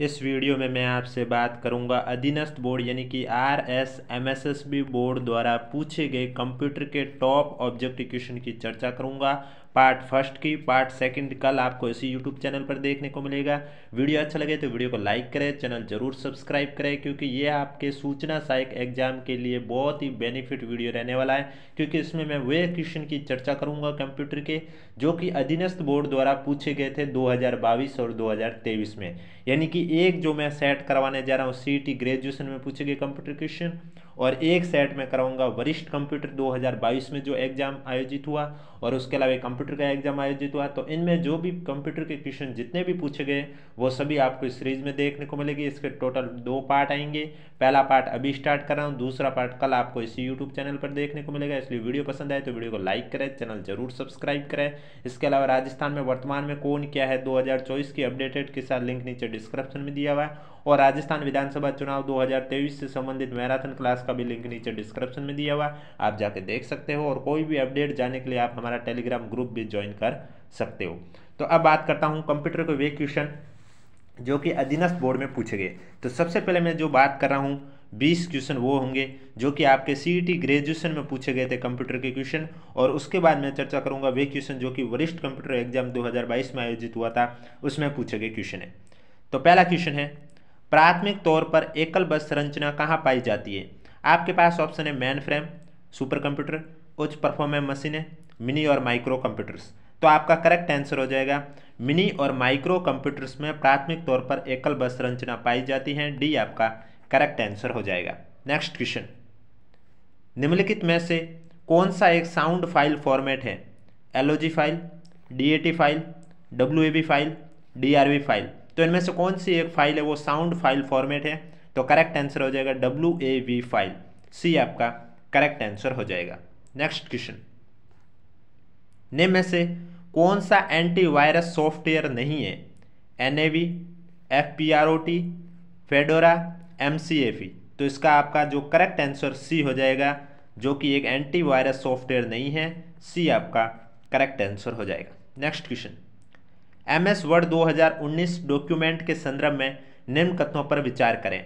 इस वीडियो में मैं आपसे बात करूंगा अधीनस्थ बोर्ड यानी कि RSMSSB बोर्ड द्वारा पूछे गए कंप्यूटर के टॉप ऑब्जेक्टिव क्वेश्चन की चर्चा करूंगा। पार्ट फर्स्ट की, पार्ट सेकंड कल आपको इसी यूट्यूब चैनल पर देखने को मिलेगा। वीडियो अच्छा लगे तो वीडियो को लाइक करें, चैनल जरूर सब्सक्राइब करें, क्योंकि ये आपके सूचना सहायक एग्जाम के लिए बहुत ही बेनिफिट वीडियो रहने वाला है। क्योंकि इसमें मैं वे क्वेश्चन की चर्चा करूंगा कंप्यूटर के जो कि अधीनस्थ बोर्ड द्वारा पूछे गए थे 2022 और 2023 में। यानी कि एक जो मैं सेट करवाने जा रहा हूँ CET ग्रेजुएशन में पूछे गए कंप्यूटर क्वेश्चन, और एक सेट में कराऊंगा वरिष्ठ कंप्यूटर 2022 में जो एग्जाम आयोजित हुआ, और उसके अलावा कंप्यूटर का एग्जाम आयोजित हुआ। तो इनमें जो भी कंप्यूटर के क्वेश्चन जितने भी पूछे गए वो सभी आपको इस सीरीज में देखने को मिलेगी। इसके टोटल 2 पार्ट आएंगे। पहला पार्ट अभी स्टार्ट कर रहा हूँ, दूसरा पार्ट कल आपको इसी यूट्यूब चैनल पर देखने को मिलेगा। इसलिए वीडियो पसंद आए तो वीडियो को लाइक करें, चैनल जरूर सब्सक्राइब करें। इसके अलावा राजस्थान में वर्तमान में कौन क्या है 2024 की अपडेटेड के साथ लिंक नीचे डिस्क्रिप्शन में दिया हुआ है, और राजस्थान विधानसभा चुनाव 2023 से संबंधित मैराथन क्लास का भी लिंक नीचे डिस्क्रिप्शन में दिया हुआ है, आप जाके देख सकते हो। और कोई भी अपडेट जानने के लिए आप हमारा टेलीग्राम ग्रुप भी ज्वाइन कर सकते हो। तो अब बात करता हूं कंप्यूटर के वे क्वेश्चन जो कि अधीनस्थ बोर्ड में पूछे गए। तो सबसे पहले मैं जो बात कर रहा हूं 20 क्वेश्चन वो होंगे जो कि आपके CET ग्रेजुएशन में पूछे गए थे कंप्यूटर के क्वेश्चन, और उसके बाद मैं चर्चा करूंगा वे क्वेश्चन जो कि वरिष्ठ कंप्यूटर एग्जाम 2022 में आयोजित हुआ था उसमें पूछे गए क्वेश्चन है। तो पहला क्वेश्चन है, प्राथमिक तौर पर एकल बस संरचना कहाँ पाई जाती है? आपके पास ऑप्शन है मेन फ्रेम, सुपर कंप्यूटर, उच्च परफॉर्मेंस मशीनें, मिनी और माइक्रो कंप्यूटर्स। तो आपका करेक्ट आंसर हो जाएगा मिनी और माइक्रो कंप्यूटर्स में प्राथमिक तौर पर एकल बस संरचना पाई जाती है। डी आपका करेक्ट आंसर हो जाएगा। नेक्स्ट क्वेश्चन, निम्नलिखित में से कौन सा एक साउंड फाइल फॉर्मेट है? LOG file, DAT file, WAV file, DRV file. तो इनमें से कौन सी एक फाइल है वो साउंड फाइल फॉर्मेट है? तो करेक्ट आंसर हो जाएगा WAV फाइल। सी आपका करेक्ट आंसर हो जाएगा। नेक्स्ट क्वेश्चन, निम्न में से कौन सा एंटीवायरस सॉफ्टवेयर नहीं है? NAV, FPROT, fedora, MCAFE। तो इसका आपका जो करेक्ट आंसर सी हो जाएगा, जो कि एक एंटीवायरस सॉफ्टवेयर नहीं है। सी आपका करेक्ट आंसर हो जाएगा। Next question, MS word 2019 document के संदर्भ में निम्न कथनों पर विचार करें।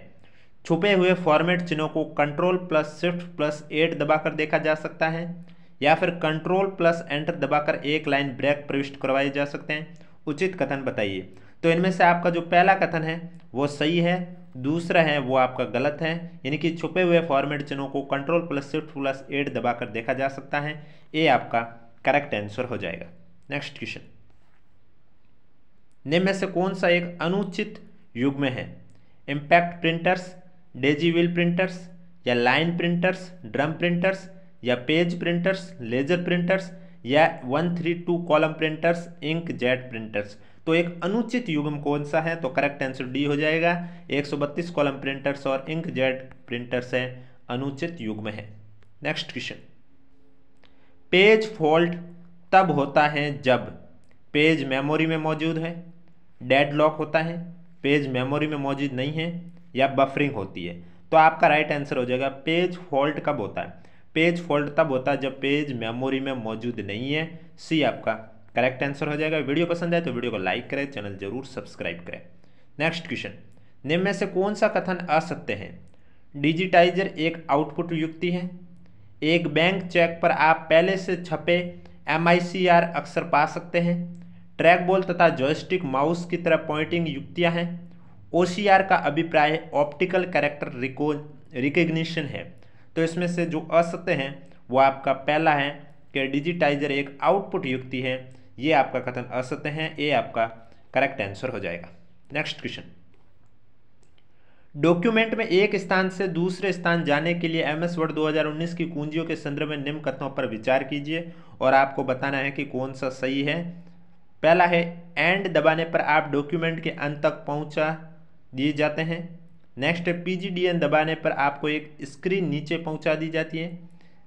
छुपे हुए फॉर्मेट चिन्हों को Ctrl+Shift+8 दबाकर देखा जा सकता है, या फिर Ctrl+Enter दबाकर एक लाइन ब्रेक प्रविष्ट करवाए जा सकते हैं। उचित कथन बताइए। तो इनमें से आपका जो पहला कथन है वो सही है, दूसरा है वो आपका गलत है। यानी कि छुपे हुए फॉर्मेट चिन्हों को Ctrl+Shift+8 दबाकर देखा जा सकता है। ए आपका करेक्ट आंसर हो जाएगा। नेक्स्ट क्वेश्चन, निम्न में से कौन सा एक अनुचित युग्म है? इम्पैक्ट प्रिंटर्स, डेजीविल प्रिंटर्स, या लाइन प्रिंटर्स, ड्रम प्रिंटर्स, या पेज प्रिंटर्स, लेजर प्रिंटर्स, या 132 column printers, inkjet printers. तो एक अनुचित युग्म कौन सा है? तो करेक्ट आंसर डी हो जाएगा। 132 कॉलम प्रिंटर्स और इंक जेट प्रिंटर्स है अनुचित युग्म है। नेक्स्ट क्वेश्चन, पेज फॉल्ट तब होता है जब पेज मेमोरी में मौजूद है, डेडलॉक होता है, पेज मेमोरी में मौजूद नहीं है, या बफरिंग होती है। तो आपका राइट आंसर हो जाएगा पेज फॉल्ट कब होता है? पेज फॉल्ट तब होता है जब पेज मेमोरी में मौजूद नहीं है। सी आपका करेक्ट आंसर हो जाएगा। वीडियो पसंद है तो वीडियो को लाइक करें, चैनल जरूर सब्सक्राइब करें। नेक्स्ट क्वेश्चन, निम्न में से कौन सा कथन असत्य है? डिजिटाइजर एक आउटपुट युक्ति है, एक बैंक चेक पर आप पहले से छपे MICR अक्षर पा सकते हैं, ट्रैक बॉल तथा जॉयस्टिक माउस की तरह पॉइंटिंग युक्तियां हैं, OCR का अभिप्राय ऑप्टिकल कैरेक्टर रिकग्निशन है। तो इसमें से जो असत्य है वो आपका पहला है कि डिजिटाइजर एक आउटपुट युक्ति है। ये आपका कथन असत्य है। ए आपका करेक्ट आंसर हो जाएगा। नेक्स्ट क्वेश्चन, डॉक्यूमेंट में एक स्थान से दूसरे स्थान जाने के लिए MS वर्ड 2019 की कुंजियों के संदर्भ में निम्न कथनों पर विचार कीजिए, और आपको बताना है कि कौन सा सही है। पहला है एंड दबाने पर आप डॉक्यूमेंट के अंत तक पहुंचा दिए जाते हैं। नेक्स्ट है PGDN दबाने पर आपको एक स्क्रीन नीचे पहुंचा दी जाती है।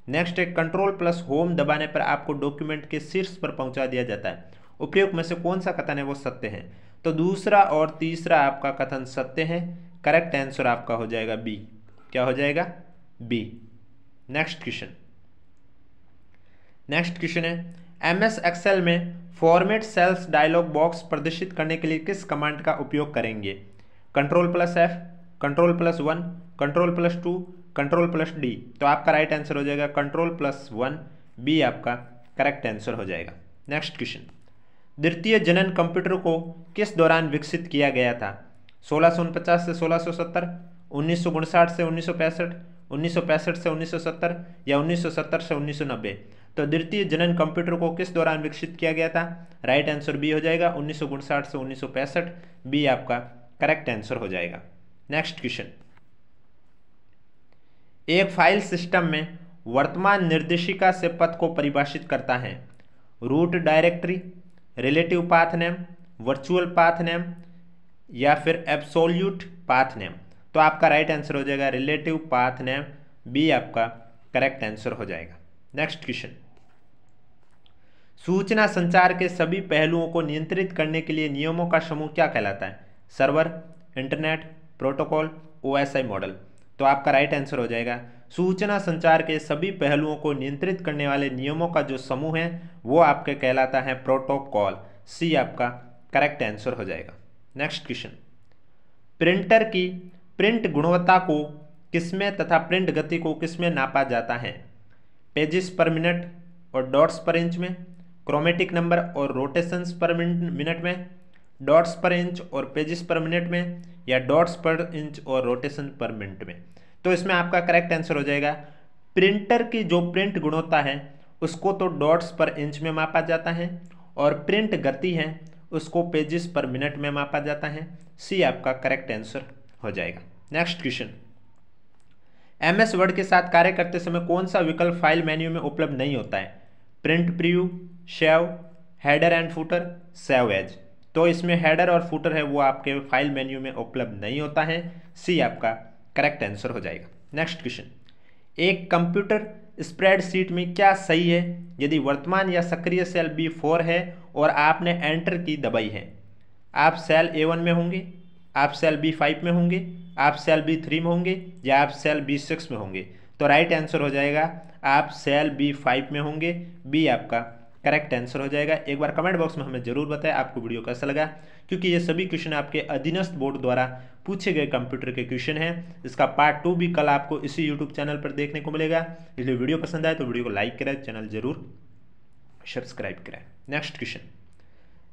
नेक्स्ट है Ctrl+Home दबाने पर आपको डॉक्यूमेंट के शीर्ष पर पहुंचा दिया जाता है। उपयुक्त में से कौन सा कथन है वो सत्य है? तो दूसरा और तीसरा आपका कथन सत्य है। करेक्ट आंसर आपका हो जाएगा बी। क्या हो जाएगा? बी। नेक्स्ट क्वेश्चन है, MS एक्सेल में फॉर्मेट सेल्स डायलॉग बॉक्स प्रदर्शित करने के लिए किस कमांड का उपयोग करेंगे? Control plus F, control plus 1, control plus 2, control plus D. तो आपका राइट आंसर हो जाएगा कंट्रोल प्लस 1, बी आपका करेक्ट आंसर हो जाएगा। नेक्स्ट क्वेश्चन, द्वितीय जनन कंप्यूटर को किस दौरान विकसित किया गया था? 1649 से 1670, 1959 से 1965, 1965 से 1970 या 1970 से 1990। तो द्वितीय जनन कंप्यूटर को किस दौरान विकसित किया गया था? राइट आंसर बी हो जाएगा 1959 से 1965, बी आपका करेक्ट आंसर हो जाएगा। नेक्स्ट क्वेश्चन, एक फाइल सिस्टम में वर्तमान निर्देशिका से पथ को परिभाषित करता है। Root directory, relative path name, virtual path name या फिर एब्सोल्यूट पाथ नेम। तो आपका राइट आंसर हो जाएगा रिलेटिव पाथ नेम, बी आपका करेक्ट आंसर हो जाएगा। नेक्स्ट क्वेश्चन, सूचना संचार के सभी पहलुओं को नियंत्रित करने के लिए नियमों का समूह क्या कहलाता है? Server, internet, protocol, OSI model. तो आपका राइट आंसर हो जाएगा सूचना संचार के सभी पहलुओं को नियंत्रित करने वाले नियमों का जो समूह है वो आपके कहलाता है प्रोटोकॉल, सी आपका करेक्ट आंसर हो जाएगा। नेक्स्ट क्वेश्चन, प्रिंटर की प्रिंट गुणवत्ता को किसमें तथा प्रिंट गति को किसमें नापा जाता है? पेजेस पर मिनट और डॉट्स पर इंच में, क्रोमेटिक नंबर और रोटेशंस पर मिनट में, डॉट्स पर इंच और पेजेस पर मिनट में, या डॉट्स पर इंच और रोटेशन पर मिनट में। तो इसमें आपका करेक्ट आंसर हो जाएगा प्रिंटर की जो प्रिंट गुणवत्ता है उसको तो डॉट्स पर इंच में मापा जाता है और प्रिंट गति है उसको पेजेस पर मिनट में मापा जाता है, सी आपका करेक्ट आंसर हो जाएगा। नेक्स्ट क्वेश्चन, एमएस वर्ड के साथ कार्य करते समय कौन सा विकल्प फाइल मेन्यू में उपलब्ध नहीं होता है? Print preview, save, header and footer, save as. तो इसमें हेडर और फुटर है वो आपके फाइल मेन्यू में उपलब्ध नहीं होता है, सी आपका करेक्ट आंसर हो जाएगा। नेक्स्ट क्वेश्चन, एक कंप्यूटर स्प्रेडशीट में क्या सही है यदि वर्तमान या सक्रिय सेल B4 है और आपने एंटर की दबाई है? आप सेल A1 में होंगे, आप सेल B5 में होंगे, आप सेल B3 में होंगे या आप सेल B6 में होंगे? तो राइट आंसर हो जाएगा आप सेल B5 में होंगे, बी आपका करेक्ट आंसर हो जाएगा। एक बार कमेंट बॉक्स में हमें जरूर बताएं आपको वीडियो कैसा लगा, क्योंकि ये सभी क्वेश्चन आपके अधीनस्थ बोर्ड द्वारा पूछे गए कंप्यूटर के क्वेश्चन हैं। इसका पार्ट 2 भी कल आपको इसी यूट्यूब चैनल पर देखने को मिलेगा। इसलिए वीडियो पसंद आए तो वीडियो को लाइक करें, चैनल जरूर सब्सक्राइब करें। नेक्स्ट क्वेश्चन,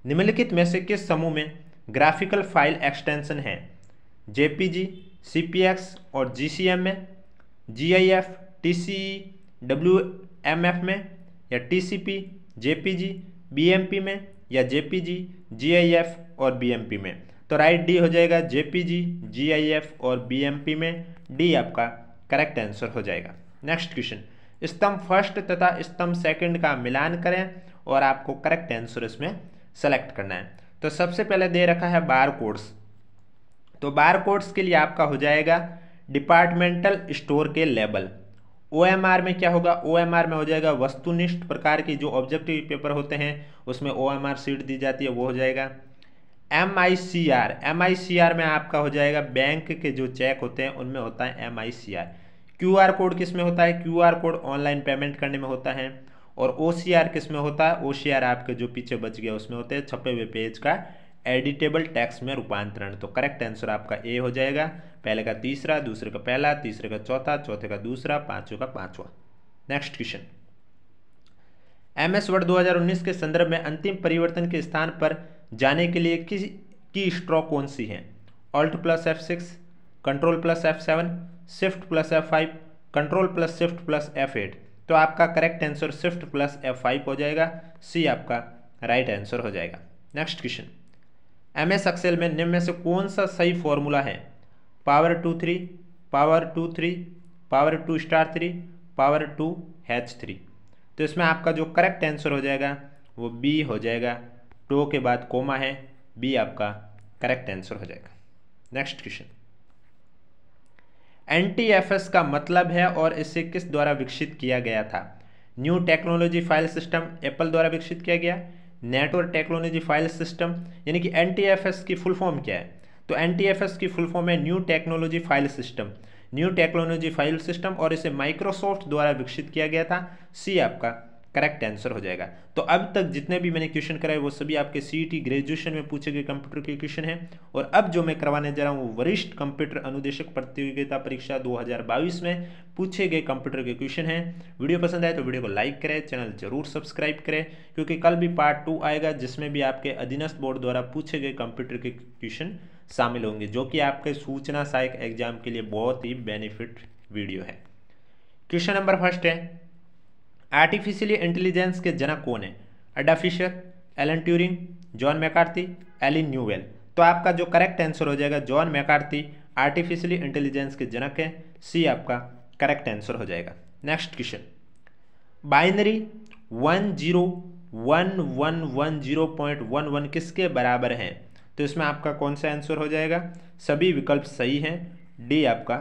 निम्नलिखित में से किस समूह में ग्राफिकल फाइल एक्सटेंशन है? JPG, CPX और GCM में, GIF, TCE, WMF में, या TCP, JPG, BMP में, या JPG, GIF और BMP में? तो राइट डी हो जाएगा JPG, GIF और BMP में, डी आपका करेक्ट आंसर हो जाएगा। नेक्स्ट क्वेश्चन, स्तंभ फर्स्ट तथा स्तंभ सेकंड का मिलान करें और आपको करेक्ट आंसर इसमें सेलेक्ट करना है। तो सबसे पहले दे रखा है बार कोड्स, तो बार कोड्स के लिए आपका हो जाएगा डिपार्टमेंटल स्टोर के लेबल। OMR में क्या होगा? OMR में हो जाएगा वस्तुनिष्ठ प्रकार की जो ऑब्जेक्टिव पेपर होते हैं उसमें OMR शीट दी जाती है, वो हो जाएगा। MICR में आपका हो जाएगा बैंक के जो चेक होते हैं उनमें होता है MICR। QR कोड किस में होता है? QR कोड ऑनलाइन पेमेंट करने में होता है। और OCR किस में होता है? OCR आपके जो पीछे बच गया उसमें होते हैं छपे हुए पेज का एडिटेबल टेक्स्ट में रूपांतरण। तो करेक्ट आंसर आपका ए हो जाएगा, पहले का तीसरा, दूसरे का पहला, तीसरे का चौथा, चौथे का दूसरा, पांचवें का पांचवा। नेक्स्ट क्वेश्चन, MS वर्ड 2019 के संदर्भ में अंतिम परिवर्तन के स्थान पर जाने के लिए की स्ट्रोक कौन सी है? Alt+F6, Ctrl+F7, Shift+F5, Ctrl+Shift+F8। तो आपका करेक्ट आंसर Shift+F5 हो जाएगा, सी आपका राइट आंसर हो जाएगा। नेक्स्ट क्वेश्चन, MS एक्सेल में निम्न में से कौन सा सही फॉर्मूला है? Power 2 3, power 2 3, power 2 star 3, power 2 H3। तो इसमें आपका जो करेक्ट आंसर हो जाएगा वो बी हो जाएगा, 2 के बाद कोमा है, बी आपका करेक्ट आंसर हो जाएगा। नेक्स्ट क्वेश्चन, NTFS का मतलब है और इसे किस द्वारा विकसित किया गया था? New technology file system Apple द्वारा विकसित किया गया, नेटवर्क टेक्नोलॉजी फाइल सिस्टम, यानी कि NTFS की फुल फॉर्म क्या है? तो NTFS की फुल फॉर्म है new technology file system, new technology file system, और इसे माइक्रोसॉफ्ट द्वारा विकसित किया गया था, सी आपका करेक्ट आंसर हो जाएगा। तो अब तक जितने भी मैंने क्वेश्चन कराए वो सभी आपके सीईटी ग्रेजुएशन में पूछे गए कंप्यूटर के क्वेश्चन हैं। और अब जो मैं करवाने जा रहा हूँ वो वरिष्ठ कंप्यूटर अनुदेशक प्रतियोगिता परीक्षा 2022 में पूछे गए कंप्यूटर के क्वेश्चन हैं। वीडियो पसंद आए तो वीडियो को लाइक करें, चैनल जरूर सब्सक्राइब करें, क्योंकि कल भी पार्ट 2 आएगा जिसमें भी आपके अधीनस्थ बोर्ड द्वारा पूछे गए कंप्यूटर के क्वेश्चन शामिल होंगे, जो कि आपके सूचना सहायक एग्जाम के लिए बहुत ही बेनिफिट वीडियो है। क्वेश्चन नंबर फर्स्ट है, आर्टिफिशियल इंटेलिजेंस के जनक कौन है? Ada Fisher, Alan Turing, John McCarthy, Allen Newell. तो आपका जो करेक्ट आंसर हो जाएगा जॉन मैकार्थी आर्टिफिशियल इंटेलिजेंस के जनक है। सी आपका करेक्ट आंसर हो जाएगा। नेक्स्ट क्वेश्चन, बाइनरी 101110.11 किसके बराबर है? तो इसमें आपका कौन सा आंसर हो जाएगा? सभी विकल्प सही हैं, डी आपका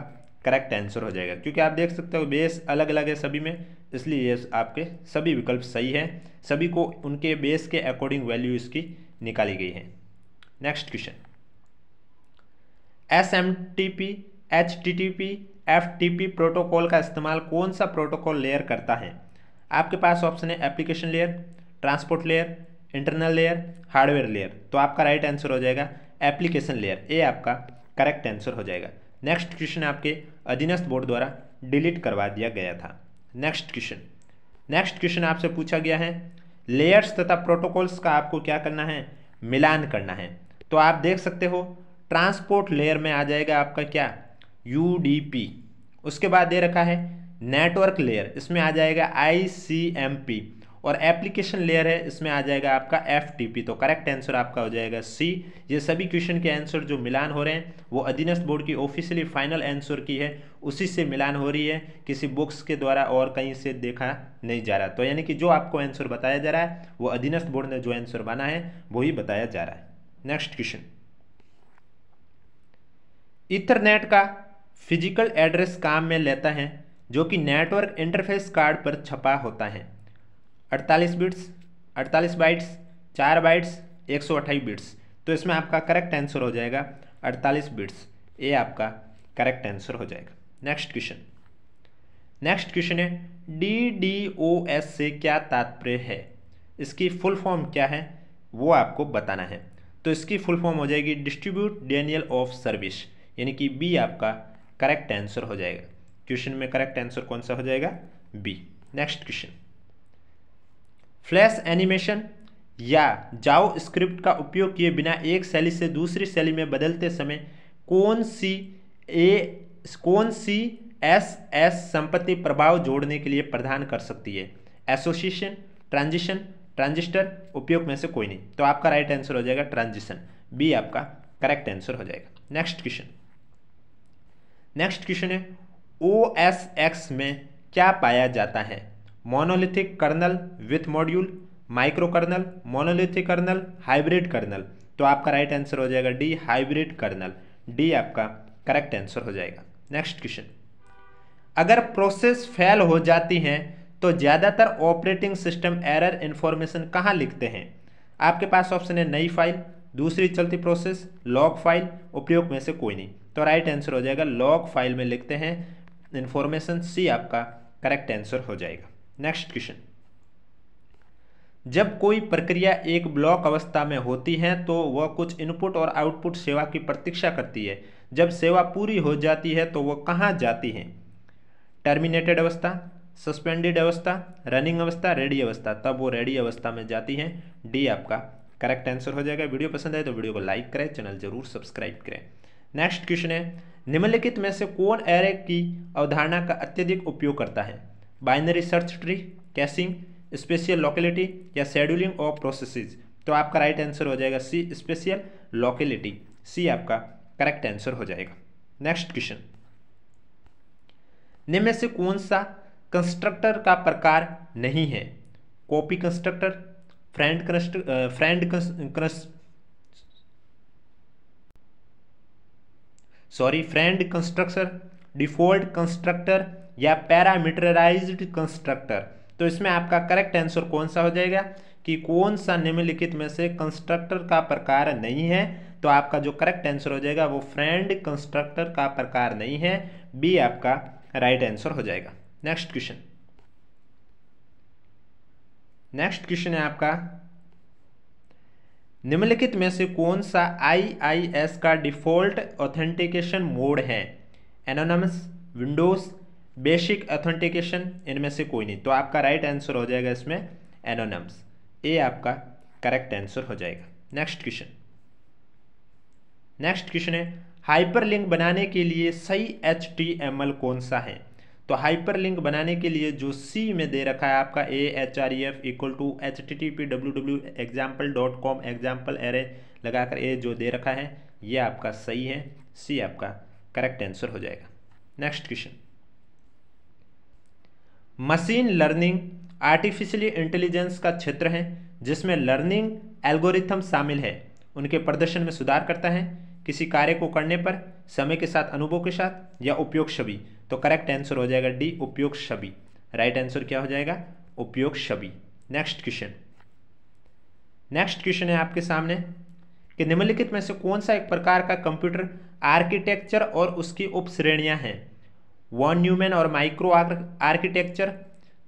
करेक्ट आंसर हो जाएगा। क्योंकि आप देख सकते हो बेस अलग अलग है सभी में, इसलिए ये आपके सभी विकल्प सही है। सभी को उनके बेस के अकॉर्डिंग वैल्यू इसकी निकाली गई है। Next question, SMTP, HTTP, FTP protocol का इस्तेमाल कौन सा प्रोटोकॉल लेयर करता है? आपके पास ऑप्शन है application layer, transport layer, internal layer, hardware layer. तो आपका राइट आंसर हो जाएगा एप्लीकेशन लेयर, ए आपका करेक्ट आंसर हो जाएगा। नेक्स्ट क्वेश्चन आपके अधीनस्थ बोर्ड द्वारा डिलीट करवा दिया गया था। नेक्स्ट क्वेश्चन आपसे पूछा गया है, लेयर्स तथा प्रोटोकॉल्स का आपको क्या करना है? मिलान करना है। तो आप देख सकते हो ट्रांसपोर्ट लेयर में आ जाएगा आपका क्या? UDP। उसके बाद दे रखा है नेटवर्क लेयर, इसमें आ जाएगा ICMP। और एप्लीकेशन लेयर है, इसमें आ जाएगा आपका FTP। तो करेक्ट आंसर आपका हो जाएगा सी। ये सभी क्वेश्चन के आंसर जो मिलान हो रहे हैं वो अधीनस्थ बोर्ड की ऑफिशियली फाइनल आंसर की है, उसी से मिलान हो रही है, किसी बुक्स के द्वारा और कहीं से देखा नहीं जा रहा। तो यानी कि जो आपको आंसर बताया जा रहा है वो अधीनस्थ बोर्ड ने जो आंसर बना है वही बताया जा रहा है। नेक्स्ट क्वेश्चन, ईथरनेट का फिजिकल एड्रेस काम में लेता है जो कि नेटवर्क इंटरफेस कार्ड पर छपा होता है? 48 बिट्स, 48 बाइट्स, 4 बाइट्स, 128 बिट्स। तो इसमें आपका करेक्ट आंसर हो जाएगा 48 बिट्स, ए आपका करेक्ट आंसर हो जाएगा। नेक्स्ट क्वेश्चन है, DDoS से क्या तात्पर्य है? इसकी फुल फॉर्म क्या है वो आपको बताना है। तो इसकी फुल फॉर्म हो जाएगी डिस्ट्रीब्यूट डेनियल ऑफ सर्विस, यानी कि बी आपका करेक्ट आंसर हो जाएगा। क्वेश्चन में करेक्ट आंसर कौन सा हो जाएगा? B. Next question, flash animation या जावा स्क्रिप्ट का उपयोग किए बिना एक शैली से दूसरी शैली में बदलते समय कौन सी SS संपत्ति प्रभाव जोड़ने के लिए प्रदान कर सकती है? एसोसिएशन, ट्रांजिशन, ट्रांजिस्टर, उपयोग में से कोई नहीं। तो आपका राइट आंसर हो जाएगा ट्रांजिशन, बी आपका करेक्ट आंसर हो जाएगा। नेक्स्ट क्वेश्चन है, OS X में क्या पाया जाता है? Monolithic kernel with module, micro kernel, monolithic kernel, hybrid kernel. तो आपका राइट आंसर हो जाएगा डी, हाइब्रिड कर्नल, डी आपका करेक्ट आंसर हो जाएगा। नेक्स्ट क्वेश्चन, अगर प्रोसेस फेल हो जाती है तो ज़्यादातर ऑपरेटिंग सिस्टम एरर इंफॉर्मेशन कहाँ लिखते हैं? आपके पास ऑप्शन है नई फाइल, दूसरी चलती प्रोसेस, लॉग फाइल, उपयोग में से कोई नहीं। तो राइट आंसर हो जाएगा लॉग फाइल में लिखते हैं इंफॉर्मेशन, सी आपका करेक्ट आंसर हो जाएगा। नेक्स्ट क्वेश्चन, जब कोई प्रक्रिया एक ब्लॉक अवस्था में होती है तो वह कुछ इनपुट और आउटपुट सेवा की प्रतीक्षा करती है। जब सेवा पूरी हो जाती है तो वह कहाँ जाती है? टर्मिनेटेड अवस्था, सस्पेंडेड अवस्था, रनिंग अवस्था, रेडी अवस्था। तब वो रेडी अवस्था में जाती है, डी आपका करेक्ट आंसर हो जाएगा। वीडियो पसंद आए तो वीडियो को लाइक करें, चैनल जरूर सब्सक्राइब करें। नेक्स्ट क्वेश्चन है, निम्नलिखित में से कौन एरे की अवधारणा का अत्यधिक उपयोग करता है? Binary search tree, caching, spatial locality या शेड्यूलिंग ऑफ प्रोसेसेस। तो आपका राइट आंसर हो जाएगा सी, स्पेशियल लोकेलिटी, सी आपका करेक्ट आंसर हो जाएगा। नेक्स्ट क्वेश्चन, निम्न में से कौन सा कंस्ट्रक्टर का प्रकार नहीं है? Copy constructor, friend constructor, default constructor या पैरामीटराइज्ड कंस्ट्रक्टर। तो इसमें आपका करेक्ट आंसर कौन सा हो जाएगा कि कौन सा निम्नलिखित में से कंस्ट्रक्टर का प्रकार नहीं है? तो आपका जो करेक्ट आंसर हो जाएगा वो फ्रेंड कंस्ट्रक्टर का प्रकार नहीं है, बी आपका राइट आंसर हो जाएगा। नेक्स्ट क्वेश्चन, नेक्स्ट क्वेश्चन है आपका, निम्नलिखित में से कौन सा IIS का डिफॉल्ट ऑथेंटिकेशन मोड है? एनोनिमस, विंडोज, बेसिक ऑथेंटिकेशन, इनमें से कोई नहीं। तो आपका राइट आंसर हो जाएगा इसमें एनोनिमस, ए आपका करेक्ट आंसर हो जाएगा। नेक्स्ट क्वेश्चन, नेक्स्ट क्वेश्चन है, हाइपरलिंक बनाने के लिए सही HTML कौन सा है? तो हाइपरलिंक बनाने के लिए जो सी में दे रखा है आपका AHREF equal to http://www.example.com example एरे लगाकर ए जो दे रखा है ये आपका सही है, सी आपका करेक्ट आंसर हो जाएगा। Next question, machine learning artificial intelligence का क्षेत्र है जिसमें लर्निंग एल्गोरिथम शामिल है, उनके प्रदर्शन में सुधार करता है, किसी कार्य को करने पर समय के साथ, अनुभव के साथ, या उपयोग छवि। तो करेक्ट आंसर हो जाएगा डी, उपयोग छवि। राइट आंसर क्या हो जाएगा? उपयोग छवि। नेक्स्ट क्वेश्चन, नेक्स्ट क्वेश्चन है आपके सामने कि निम्नलिखित में से कौन सा एक प्रकार का कंप्यूटर आर्किटेक्चर और उसकी उप श्रेणियां हैं? वॉन न्यूमैन और micro architecture,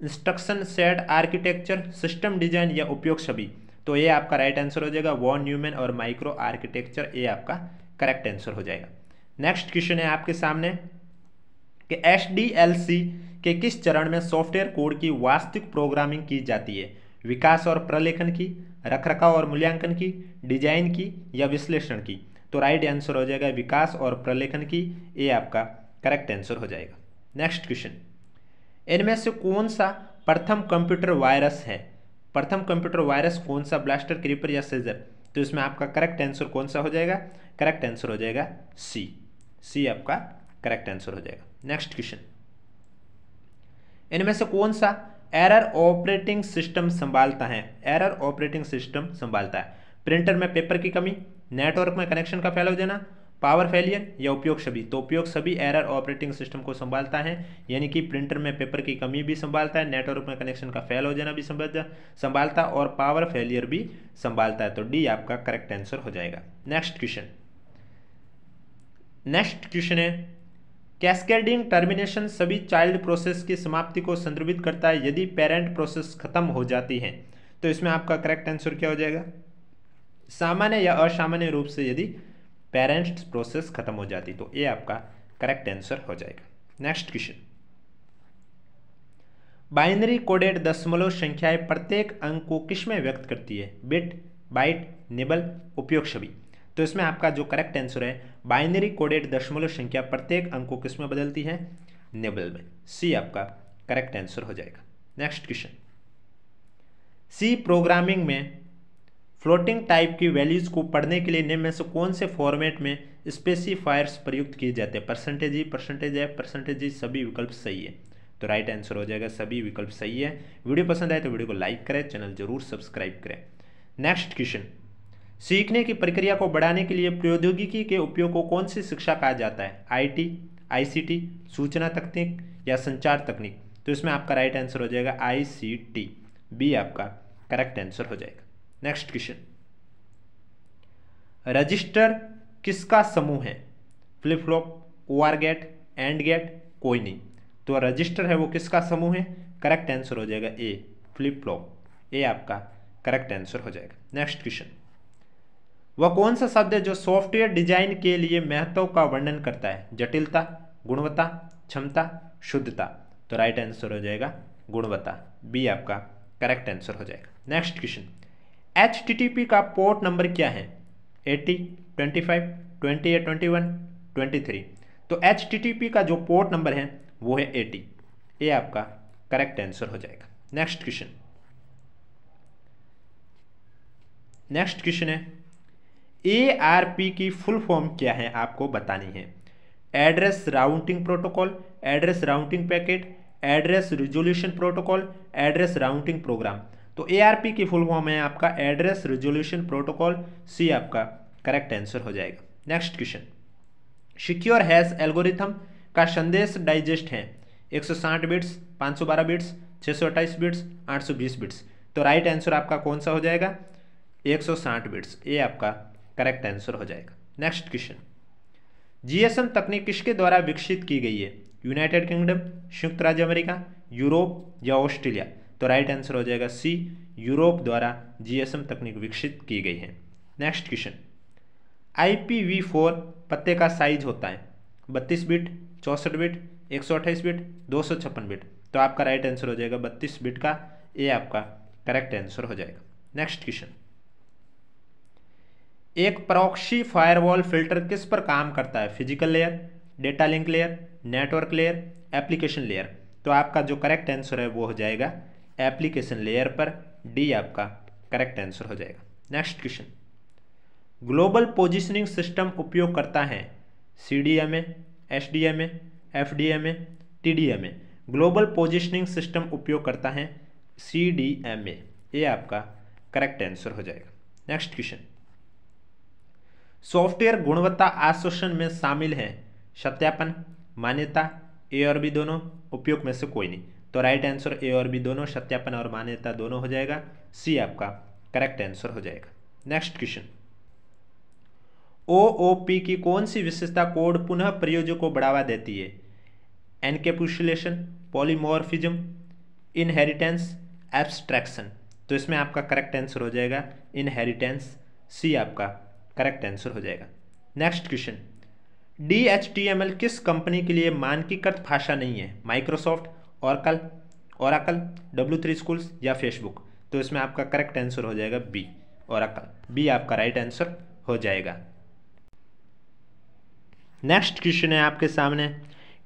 instruction set architecture, system design, या उपयोग छवि। तो ये आपका राइट आंसर हो जाएगा वॉन न्यूमैन और माइक्रो आर्किटेक्चर, ये आपका करेक्ट आंसर हो जाएगा। नेक्स्ट क्वेश्चन है आपके सामने कि SDLC के किस चरण में सॉफ्टवेयर कोड की वास्तविक प्रोग्रामिंग की जाती है? विकास और प्रलेखन की, रखरखाव और मूल्यांकन की, डिजाइन की, या विश्लेषण की। तो राइट आंसर हो जाएगा विकास और प्रलेखन की, ये आपका करेक्ट आंसर हो जाएगा। नेक्स्ट क्वेश्चन, इनमें से कौन सा प्रथम कंप्यूटर वायरस है? प्रथम कंप्यूटर वायरस कौन सा, ब्लास्टर, क्रीपर, या सेजर? तो इसमें आपका करेक्ट आंसर कौन सा हो जाएगा? करेक्ट आंसर हो जाएगा सी, सी आपका करेक्ट आंसर हो जाएगा। नेक्स्ट क्वेश्चन, इनमें से कौन सा एरर ऑपरेटिंग सिस्टम संभालता है? एरर ऑपरेटिंग सिस्टम संभालता है प्रिंटर में पेपर की कमी, नेटवर्क में कनेक्शन का फेल हो जाना, पावर फेलियर, या उपयोग छवि। तो उपयोग छवि एरर ऑपरेटिंग सिस्टम को संभालता है, यानी कि प्रिंटर में पेपर की कमी भी संभालता है, नेटवर्क में कनेक्शन का फेल हो जाना भी संभालता, और पावर फेलियर भी संभालता है। तो डी आपका करेक्ट आंसर हो जाएगा। नेक्स्ट क्वेश्चन, नेक्स्ट क्वेश्चन है, कैस्केडिंग टर्मिनेशन सभी चाइल्ड प्रोसेस की समाप्ति को संदर्भित करता है यदि पेरेंट प्रोसेस खत्म हो जाती है। तो इसमें आपका करेक्ट आंसर क्या हो जाएगा? सामान्य या असामान्य रूप से यदि पेरेंट प्रोसेस खत्म हो जाती, तो ये आपका करेक्ट आंसर हो जाएगा। नेक्स्ट क्वेश्चन, बाइनरी कोडेड दशमलव संख्याएं प्रत्येक अंक को किसमें व्यक्त करती है? बिट, बाइट, निबल, उपयोग छवि। तो इसमें आपका जो करेक्ट आंसर है, बाइनरी कोडेड दशमलव संख्या प्रत्येक अंक को किसमें बदलती है? निबल में। सी आपका करेक्ट आंसर हो जाएगा। नेक्स्ट क्वेश्चन, सी प्रोग्रामिंग में फ्लोटिंग टाइप की वैल्यूज को पढ़ने के लिए निम्न में से कौन से फॉर्मेट में स्पेसिफायर्स प्रयुक्त किए जाते हैं? परसेंटेज ई, परसेंटेज एफ, परसेंटेज जी, सभी विकल्प सही है। तो राइट आंसर हो जाएगा सभी विकल्प सही है। वीडियो पसंद आए तो वीडियो को लाइक करें, चैनल जरूर सब्सक्राइब करें। नेक्स्ट क्वेश्चन, सीखने की प्रक्रिया को बढ़ाने के लिए प्रौद्योगिकी के उपयोग को कौन सी शिक्षा कहा जाता है? IT, ICT, सूचना तकनीक, या संचार तकनीक। तो इसमें आपका राइट आंसर हो जाएगा ICT, बी आपका करेक्ट आंसर हो जाएगा। नेक्स्ट क्वेश्चन, रजिस्टर किसका समूह है? Flip flop, OR gate, and gate, कोई नहीं। तो रजिस्टर है वो किसका समूह है? करेक्ट आंसर हो जाएगा ए, फ्लिप फ्लॉप, ए आपका करेक्ट आंसर हो जाएगा। नेक्स्ट क्वेश्चन, वह कौन सा शब्द है जो सॉफ्टवेयर डिजाइन के लिए महत्व का वर्णन करता है? जटिलता, गुणवत्ता, क्षमता, शुद्धता। तो राइट आंसर हो जाएगा गुणवत्ता, बी आपका करेक्ट आंसर हो जाएगा। नेक्स्ट क्वेश्चन, HTTP का पोर्ट नंबर क्या है? 80, 25, 20 या 21, 23। तो HTTP का जो पोर्ट नंबर है वो है 80, ये आपका करेक्ट आंसर हो जाएगा। नेक्स्ट क्वेश्चन, नेक्स्ट क्वेश्चन है, ARP की फुल फॉर्म क्या है आपको बतानी है? Address routing protocol, address routing packet, address resolution protocol, address routing program. तो ARP की फुल फॉर्म है आपका एड्रेस रिजोल्यूशन प्रोटोकॉल, सी आपका करेक्ट आंसर हो जाएगा। Next question, secure hash algorithm का संदेश डाइजेस्ट है 160 बिट्स, 512 बिट्स, 628 बिट्स, 820 बिट्स। तो राइट आंसर आपका कौन सा हो जाएगा? 160 बिट्स, ये आपका करेक्ट आंसर हो जाएगा। नेक्स्ट क्वेश्चन, GSM तकनीक किसके द्वारा विकसित की गई है? यूनाइटेड किंगडम, संयुक्त राज्य अमेरिका, यूरोप, या ऑस्ट्रेलिया। तो राइट आंसर हो जाएगा सी, यूरोप द्वारा जीएसएम तकनीक विकसित की गई है। नेक्स्ट क्वेश्चन, IPv4 पते का साइज होता है 32 बिट, 64 बिट, 128 बिट, 256 बिट। तो आपका राइट आंसर हो जाएगा 32 बिट का, ये आपका करेक्ट आंसर हो जाएगा। नेक्स्ट क्वेश्चन, एक प्रॉक्सी फायरवॉल फिल्टर किस पर काम करता है? Physical layer, data link layer, network layer, application layer. तो आपका जो करेक्ट आंसर है वो हो जाएगा एप्लीकेशन लेयर पर, डी आपका करेक्ट आंसर हो जाएगा। Next question, global positioning system उपयोग करता है CDMA, SDMA, FDMA, TDMA। Global positioning system उपयोग करता है CDMA, ये आपका करेक्ट आंसर हो जाएगा। नेक्स्ट क्वेश्चन, सॉफ्टवेयर गुणवत्ता आश्वासन में शामिल है सत्यापन, मान्यता, ए और बी दोनों, उपयोग में से कोई नहीं। तो राइट आंसर ए और बी दोनों, सत्यापन और मान्यता दोनों हो जाएगा, सी आपका करेक्ट आंसर हो जाएगा। नेक्स्ट क्वेश्चन, OOP की कौन सी विशेषता कोड पुनः प्रयोजों को बढ़ावा देती है? Encapsulation, polymorphism, inheritance, abstraction. तो इसमें आपका करेक्ट आंसर हो जाएगा इनहेरिटेंस, सी आपका करेक्ट आंसर हो जाएगा। नेक्स्ट क्वेश्चन, DHTML किस कंपनी के लिए मानकीकृत भाषा नहीं है? माइक्रोसॉफ्ट, ओराकल, W3 स्कूल्स या फेसबुक। तो इसमें आपका करेक्ट आंसर हो जाएगा बी, ओराकल, बी आपका राइट आंसर हो जाएगा। नेक्स्ट क्वेश्चन है आपके सामने,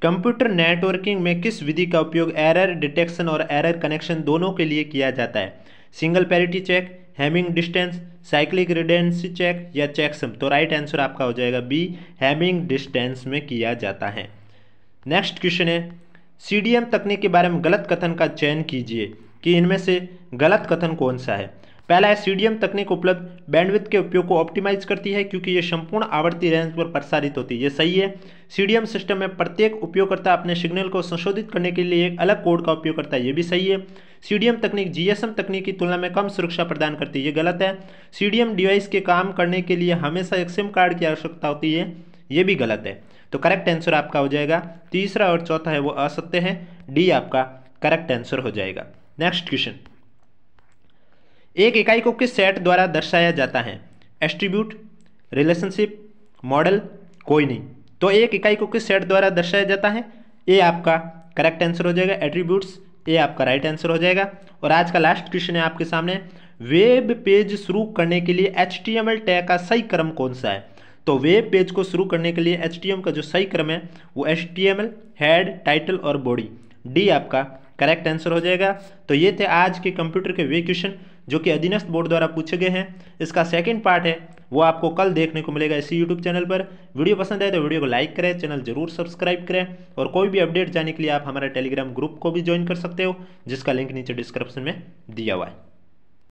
कंप्यूटर नेटवर्किंग में किस विधि का उपयोग एरर डिटेक्शन और एरर कनेक्शन दोनों के लिए किया जाता है? Single parity check, hamming distance, cyclic redundancy check या चेकसम। तो राइट आंसर आपका हो जाएगा बी, हैमिंग डिस्टेंस में किया जाता है। नेक्स्ट क्वेश्चन है, CDM तकनीक के बारे में गलत कथन का चयन कीजिए कि इनमें से गलत कथन कौन सा है? पहला है, CDM तकनीक उपलब्ध बैंडविड्थ के उपयोग को ऑप्टिमाइज करती है क्योंकि ये संपूर्ण आवर्ती रेंज पर प्रसारित होती है। ये सही है। CDM सिस्टम में प्रत्येक उपयोगकर्ता अपने सिग्नल को संशोधित करने के लिए एक अलग कोड का उपयोग करता है। ये भी सही है। CDM तकनीक GSM तकनीक की तुलना में कम सुरक्षा प्रदान करती है। ये गलत है। CDM डिवाइस के काम करने के लिए हमेशा एक सिम कार्ड की आवश्यकता होती है। ये भी गलत है। तो करेक्ट आंसर आपका हो जाएगा, तीसरा और चौथा है वो असत्य है, डी आपका करेक्ट आंसर हो जाएगा। नेक्स्ट क्वेश्चन, एक इकाई को किस सेट द्वारा दर्शाया जाता है? एट्रीब्यूट, रिलेशनशिप, मॉडल, कोई नहीं। तो एक इकाई को किस सेट द्वारा दर्शाया जाता है? ये आपका करेक्ट आंसर हो जाएगा, एट्रीब्यूट्स, ये आपका राइट आंसर हो जाएगा। और आज का लास्ट क्वेश्चन है आपके सामने, वेब पेज शुरू करने के लिए HTML टैग का सही क्रम कौन सा है? तो वेब पेज को शुरू करने के लिए HTML का जो सही क्रम है वो HTML, हेड, टाइटल और बॉडी, डी आपका करेक्ट आंसर हो जाएगा। तो ये थे आज के कंप्यूटर के वे क्वेश्चन जो कि अधीनस्थ बोर्ड द्वारा पूछे गए हैं। इसका सेकंड पार्ट है वो आपको कल देखने को मिलेगा इसी यूट्यूब चैनल पर। वीडियो पसंद आए तो वीडियो को लाइक करें, चैनल जरूर सब्सक्राइब करें और कोई भी अपडेट जानने के लिए आप हमारे टेलीग्राम ग्रुप को भी ज्वाइन कर सकते हो जिसका लिंक नीचे डिस्क्रिप्शन में दिया हुआ है।